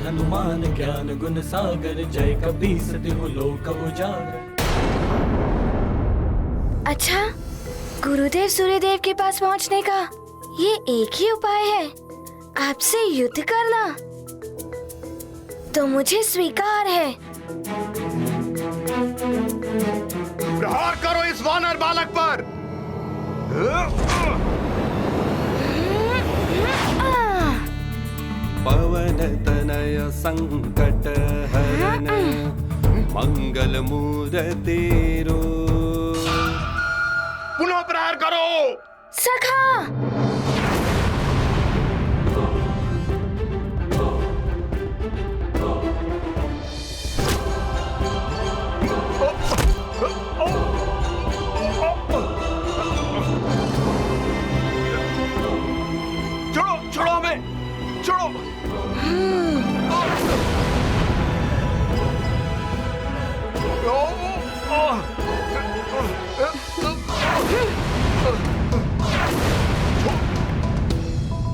हनुमान ज्ञान गुण सागर, जय कपीस तिहु लोक उजागर। अच्छा, गुरुदेव सूर्यदेव के पास पहुंचने का ये एक ही उपाय है, आपसे युद्ध करना। तो मुझे स्वीकार है। प्रहार करो इस वानर बालक पर। पवन तनय संकट हरन, मंगल मूर्ति रूप। पुनः प्रहार करो। सखा, छोड़ो छोड़ो हमें, छोड़ो।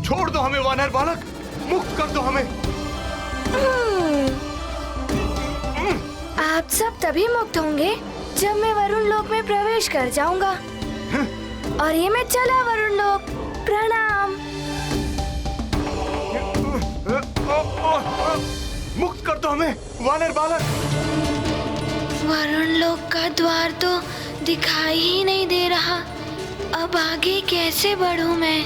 छोड़ दो हमें वानर बालक, मुक्त कर दो हमें। आप सब तभी मुक्त होंगे जब मैं वरुण लोक में प्रवेश कर जाऊंगा। और ये मैं चला वरुण लोक। प्रणाम। मुक्त कर दो हमें वानर बालक। वरुण लोक का द्वार तो दिखाई ही नहीं दे रहा। अब आगे कैसे बढ़ूं मैं?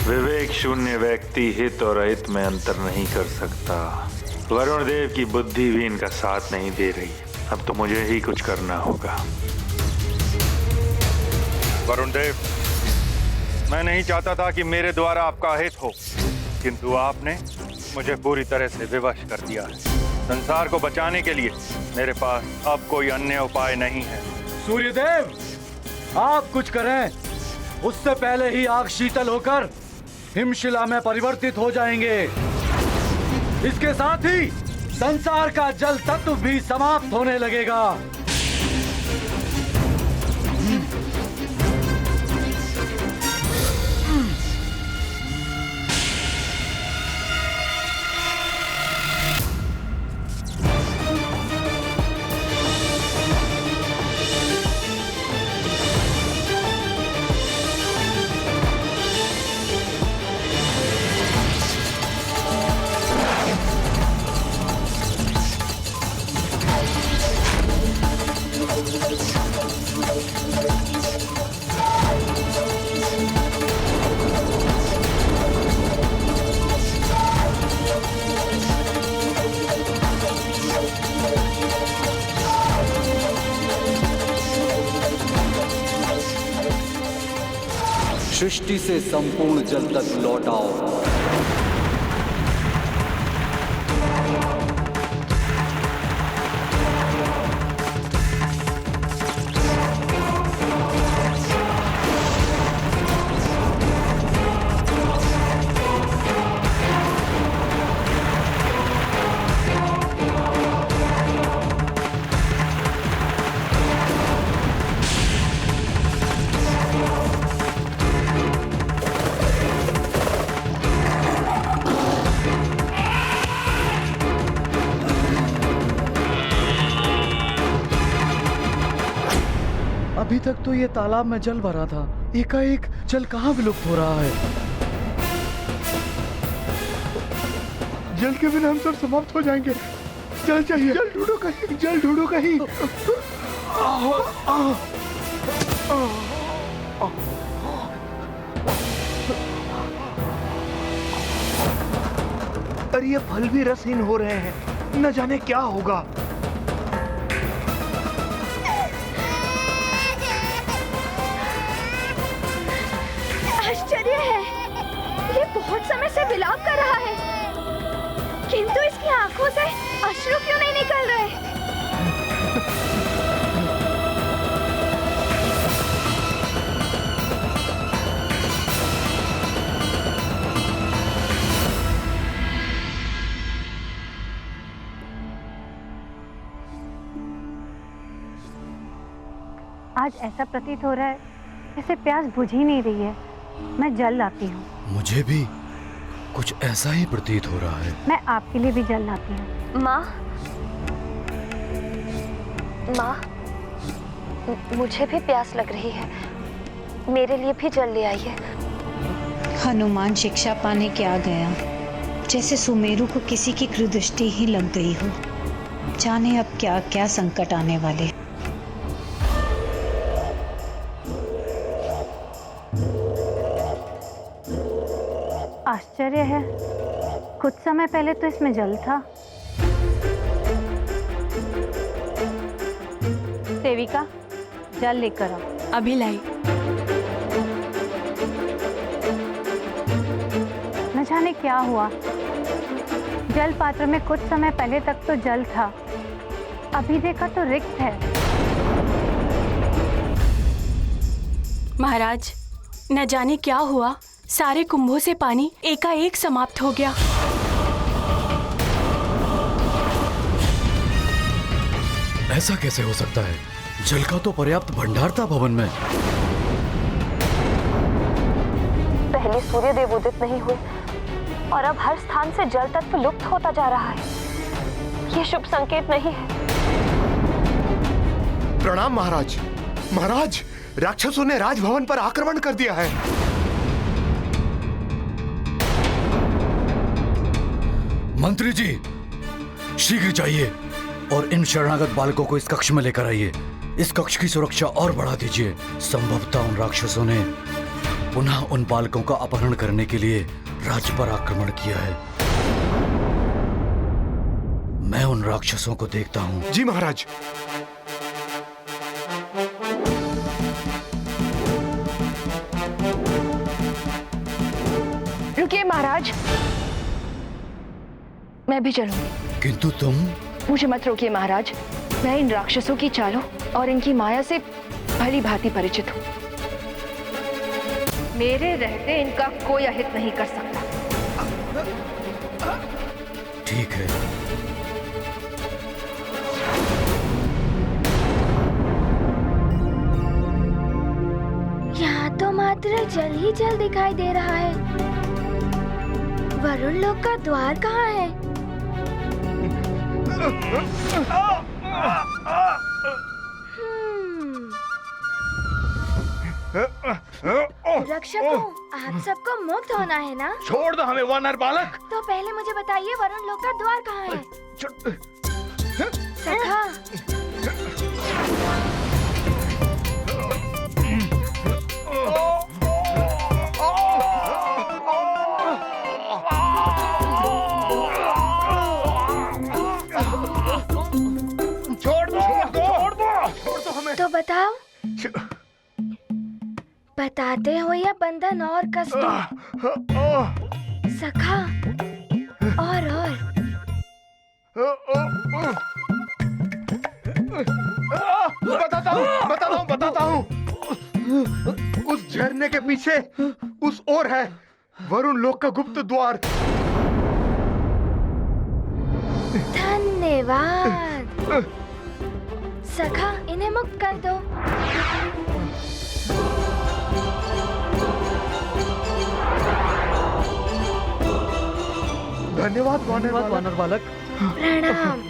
विवेक शून्य व्यक्ति हित और अहित में अंतर नहीं कर सकता। वरुण देव की बुद्धि भी इनका साथ नहीं दे रही। अब तो मुझे ही कुछ करना होगा। वरुण देव, मैं नहीं चाहता था कि मेरे द्वारा आपका हित हो, किंतु आपने मुझे पूरी तरह से विवश कर दिया है। संसार को बचाने के लिए मेरे पास अब कोई अन्य उपाय नहीं है। सूर्यदेव, आप कुछ करें, उससे पहले ही आग शीतल होकर हिमशिला में परिवर्तित हो जाएंगे। इसके साथ ही संसार का जल तत्व भी समाप्त होने लगेगा। सृष्टि से संपूर्ण जल तक लौटाओ। अभी तक तो ये तालाब में जल भरा था, एकाएक जल कहाँ विलुप्त हो रहा है? जल के बिना हम सब समाप्त हो जाएंगे। जल चाहिए, जल ढूंढो कहीं, जल ढूंढो कहीं। और ये फल भी रसहीन हो रहे हैं, न जाने क्या होगा। आश्चर्य है, ये बहुत समय से विलाप कर रहा है, किंतु इसकी आंखों से अश्रु क्यों नहीं निकल रहे? आज ऐसा प्रतीत हो रहा है जैसे प्यास बुझ ही नहीं रही है। मैं जल लाती हूँ। मुझे भी कुछ ऐसा ही प्रतीत हो रहा है। मैं आपके लिए भी जल लाती हूँ। माँ, माँ, मुझे भी प्यास लग रही है, मेरे लिए भी जल ले आइए। हनुमान शिक्षा पाने क्या गया, जैसे सुमेरु को किसी की कृदृष्टि ही लग गई हो। जाने अब क्या क्या संकट आने वाले। आश्चर्य है, कुछ समय पहले तो इसमें जल था। सेविका, जल लेकर आओ। अभी लाई। न जाने क्या हुआ, जल पात्र में कुछ समय पहले तक तो जल था, अभी देखा तो रिक्त है। महाराज, न जाने क्या हुआ, सारे कुंभों से पानी एकाएक समाप्त हो गया। ऐसा कैसे हो सकता है? जल का तो पर्याप्त भंडार था भवन में। पहले सूर्यदेव उदित नहीं हुए और अब हर स्थान से जल तत्व लुप्त होता जा रहा है। ये शुभ संकेत नहीं है। प्रणाम महाराज। महाराज, राक्षसों ने राजभवन पर आक्रमण कर दिया है। मंत्री जी, शीघ्र जाइए और इन शरणागत बालकों को इस कक्ष में लेकर आइए। इस कक्ष की सुरक्षा और बढ़ा दीजिए। संभवतः उन राक्षसों ने पुनः उन बालकों का अपहरण करने के लिए राज्य पर आक्रमण किया है। मैं उन राक्षसों को देखता हूँ। जी महाराज। रुकिए महाराज, मैं भी चलूंगी। किंतु तुम? मुझे मत रोकिए महाराज, मैं इन राक्षसों की चालों और इनकी माया से भली भांति परिचित हूँ। मेरे रहते इनका कोई अहित नहीं कर सकता। ठीक है। यहाँ तो मात्र जल ही जल दिखाई दे रहा है। वरुण लोक का द्वार कहाँ है? रक्षकों, आप सबको मुक्त होना है ना? छोड़ दो हमें वानर बालक। तो पहले मुझे बताइए, वरुण लोक का द्वार कहाँ है? सखा, तो बताओ, बताते हो या बंधन और कष्ट? सखा, और बताता हूँ। उस झरने के पीछे उस ओर है वरुण लोक का गुप्त द्वार। धन्यवाद। सखा, इन्हें मुक्त कर दो। धन्यवाद वानर बालक। प्रणाम।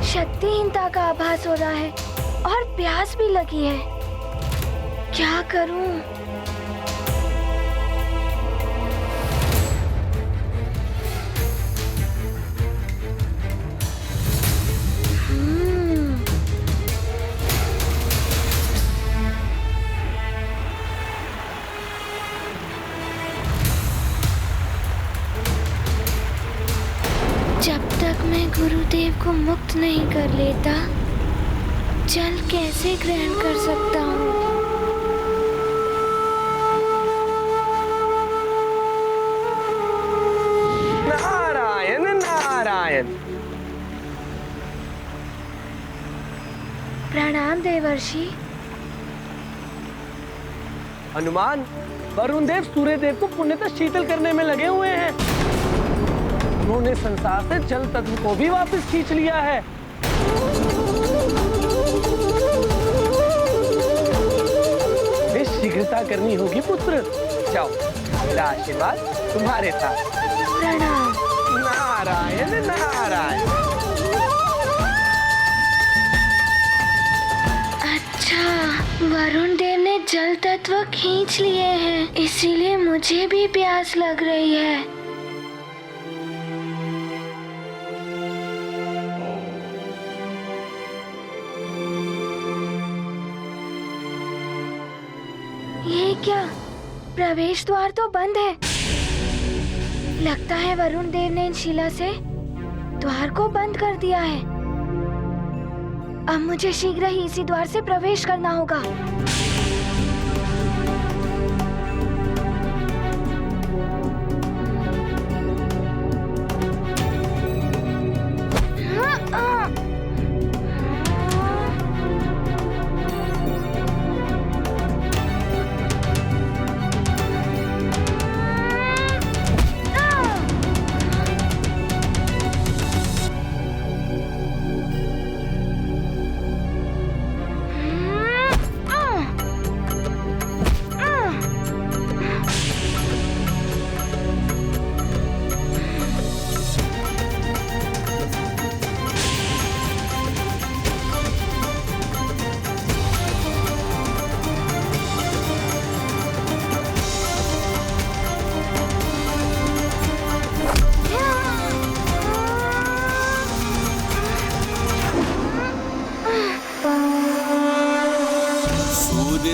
शक्तिहीनता का आभास हो रहा है और प्यास भी लगी है। क्या करूं? जब तक मैं गुरुदेव को मुक्त नहीं कर लेता, जल कैसे ग्रहण कर सकता हूँ? नारायण देवर्षि। हनुमान, वरुण देव सूर्य देव को पुण्यतः शीतल करने में लगे हुए हैं। उन्होंने संसार से जल तत्व को भी वापस खींच लिया है। शीघ्रता करनी होगी पुत्र। जाओ, मेरा आशीर्वाद तुम्हारे साथ। प्रणाम। नारायण नारायण। अच्छा, वरुण देव ने जल तत्व खींच लिए हैं, इसीलिए मुझे भी प्यास लग रही है। ये क्या? प्रवेश द्वार तो बंद है। लगता है वरुण देव ने इन शिला से द्वार को बंद कर दिया है। अब मुझे शीघ्र ही इसी द्वार से प्रवेश करना होगा।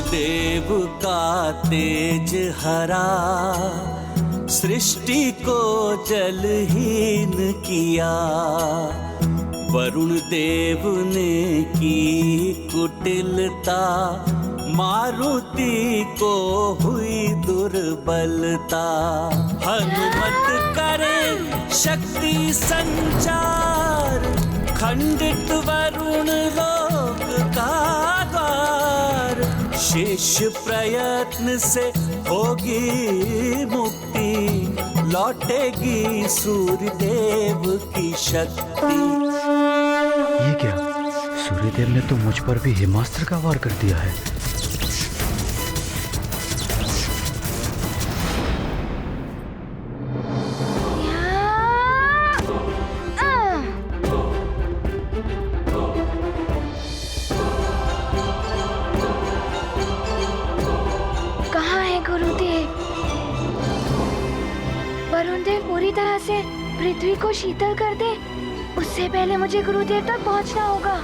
देव का तेज हरा, सृष्टि को जलहीन किया। वरुण देव ने की कुटिलता, मारुति को हुई दुर्बलता। हनुमत करे शक्ति संचार, खंडित वरुण लोक का द्वार। शेष प्रयत्न से होगी मुक्ति, लौटेगी सूर्य देव की शक्ति। ये क्या? सूर्यदेव ने तो मुझ पर भी हिमास्त्र का वार कर दिया है। वरुण देव पूरी तरह से पृथ्वी को शीतल कर दे, उससे पहले मुझे गुरुदेव तक पहुंचना होगा।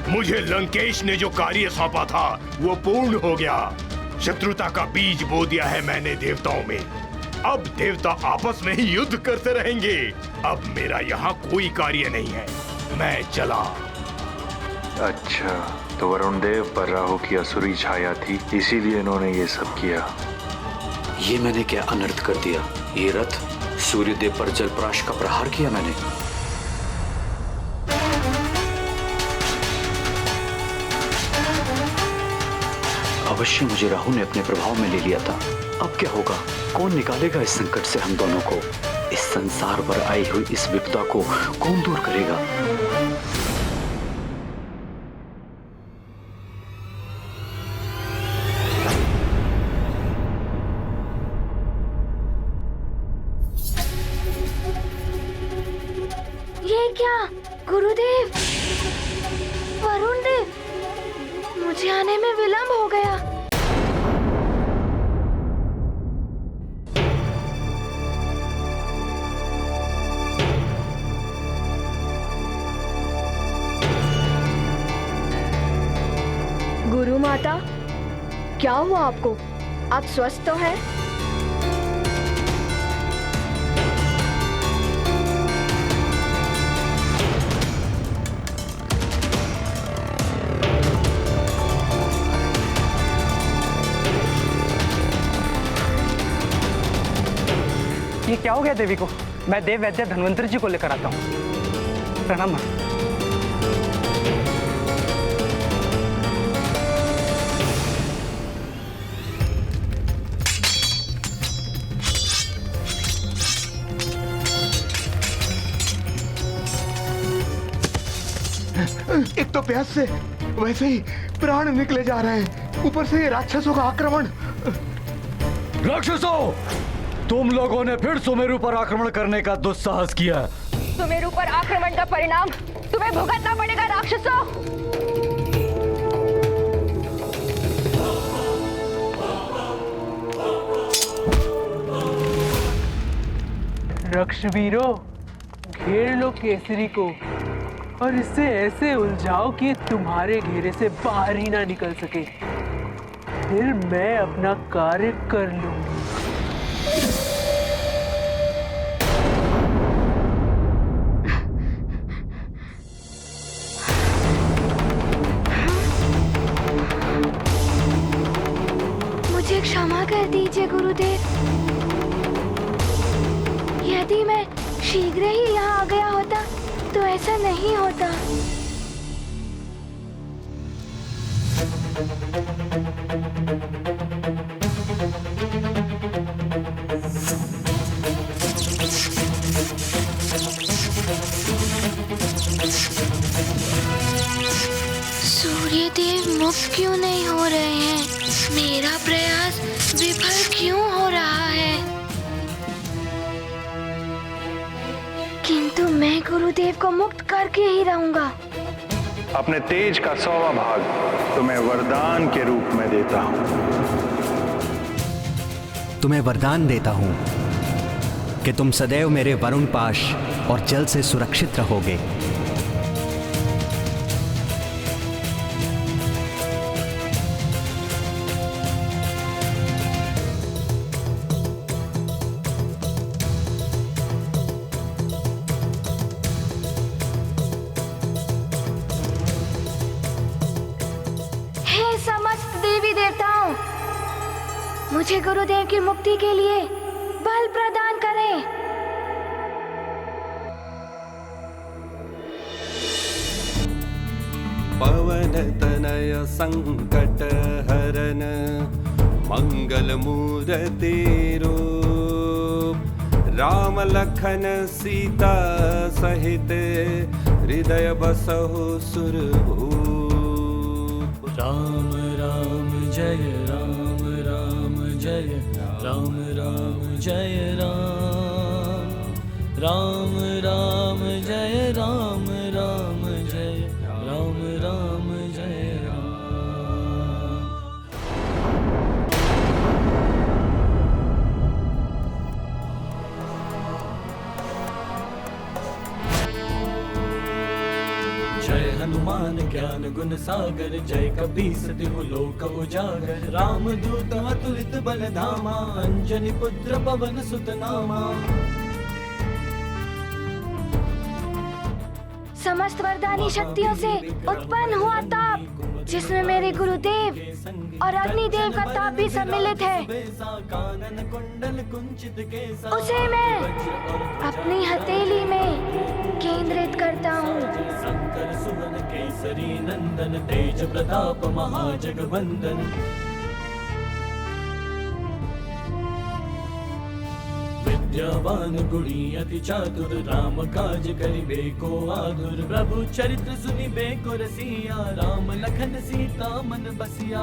मुझे लंकेश ने जो कार्य सौंपा था वो पूर्ण हो गया। शत्रुता का बीज बो दिया है मैंने देवताओं में। अब देवता आपस में ही युद्ध करते रहेंगे। अब मेरा यहाँ कोई कार्य नहीं है, मैं चला। अच्छा, तो वरुण देव पर राहु की असुरी छाया थी, इसीलिए इन्होंने ये सब किया। ये मैंने क्या अनर्थ कर दिया? ये रथ सूर्यदेव पर जलप्राश का प्रहार किया मैंने। अवश्य मुझे राहु ने अपने प्रभाव में ले लिया था। अब क्या होगा? कौन निकालेगा इस संकट से हम दोनों को? इस संसार पर आई हुई इस विपदा को कौन दूर करेगा? ये क्या? गुरुदेव, वरुण देव, मुझे आने में विलंब हो गया। गुरु माता, क्या हुआ आपको? आप स्वस्थ तो हैं? क्या हो गया देवी को? मैं देव वैद्य धन्वंतरी जी को लेकर आता हूँ। प्रणाम माँ। एक तो प्यास से वैसे ही प्राण निकले जा रहे हैं, ऊपर से ये राक्षसों का आक्रमण। राक्षसों, तुम लोगों ने फिर सुमेरु पर आक्रमण करने का दुस्साहस किया। सुमेरु पर आक्रमण का परिणाम तुम्हें भुगतना पड़ेगा राक्षसों। रक्षवीरों, घेर लो केसरी को और इसे ऐसे उलझाओ कि तुम्हारे घेरे से बाहर ही ना निकल सके। फिर मैं अपना कार्य कर लूंगी। मुझे क्षमा कर दीजिए गुरुदेव। यदि मैं शीघ्र ही यहाँ आ गया होता तो ऐसा नहीं होता। सूर्यदेव मुक्त क्यों नहीं हो रहे हैं? मेरा प्रयास विफल क्यों हो रहा है? किंतु मैं गुरुदेव को मुक्त करके ही रहूंगा। अपने तेज का 100वां भाग तुम्हें वरदान के रूप में देता हूं। तुम्हें वरदान देता हूं कि तुम सदैव मेरे वरुण पाश और जल से सुरक्षित रहोगे। मुझे गुरुदेव की मुक्ति के लिए बल प्रदान करें। पवन तनय संकट हरन मंगल मूर्ति रूप राम लखन सीता सहित हृदय बसहु सुरभूप। राम राम जय राम राम जय राम राम जय राम राम राम जय राम राम जय राम राम जय राम। जय हनुमान ज्ञान गुण सागर जय कपीस तिहु लोक उजागर राम दूत अतुलित बल धामा अंजनी पुत्र पवन सुत नामा। समस्त वरदानी शक्तियों से उत्पन्न हुआ ताप जिसमें मेरे गुरुदेव और अग्निदेव का ताप भी सम्मिलित है, उसे मैं अपनी हथेली में केंद्रित करता हूँ। शंकर सुवन केसरी नंदन तेज प्रताप महाजगवंदन। विद्यावान गुणी अति चातुर राम काज करिबे को आतुर। प्रभु चरित्र सुनिबे को रसिया राम लखन सीता मन बसिया।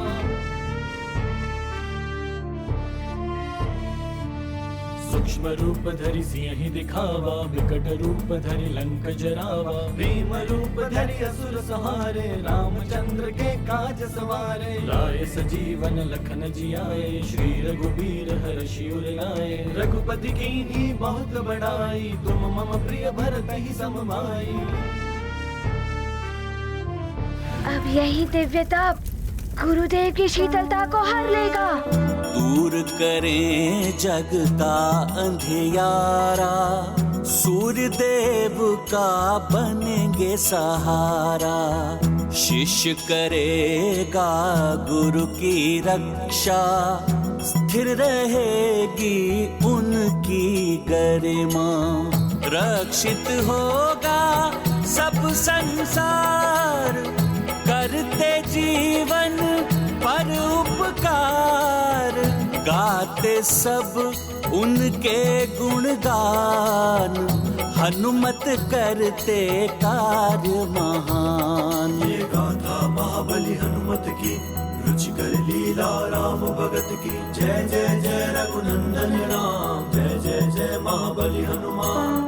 सूक्ष्म रूप धरि सिंहि दिखावा विकट रूप धरि लंक जरावा। भीम रूप धरि असुर सहारे रामचंद्र के काज सवारे। लाए सजीवन लखन जियाए श्री रघुबीर हर्षि उर लाए। रघुपति कीन्ही बहुत बड़ाई तुम मम प्रिय भरत ही सम भाई। अब यही दिव्य ताप गुरुदेव की शीतलता को हर लेगा। दूर करें जग का अंधियारा सूर्यदेव का बनेंगे सहारा, शिष्य करेगा गुरु की रक्षा, स्थिर रहेगी उनकी गरिमा, रक्षित होगा सब संसार, करते जीवन पर उपकार, गाते सब उनके गुणगान, हनुमत करते कार्य महान। ये गाथा महाबली हनुमत की, रुचिकर लीला राम भगत की। जय जय जय रघुनंदन राम, जय जय जय महाबली हनुमान।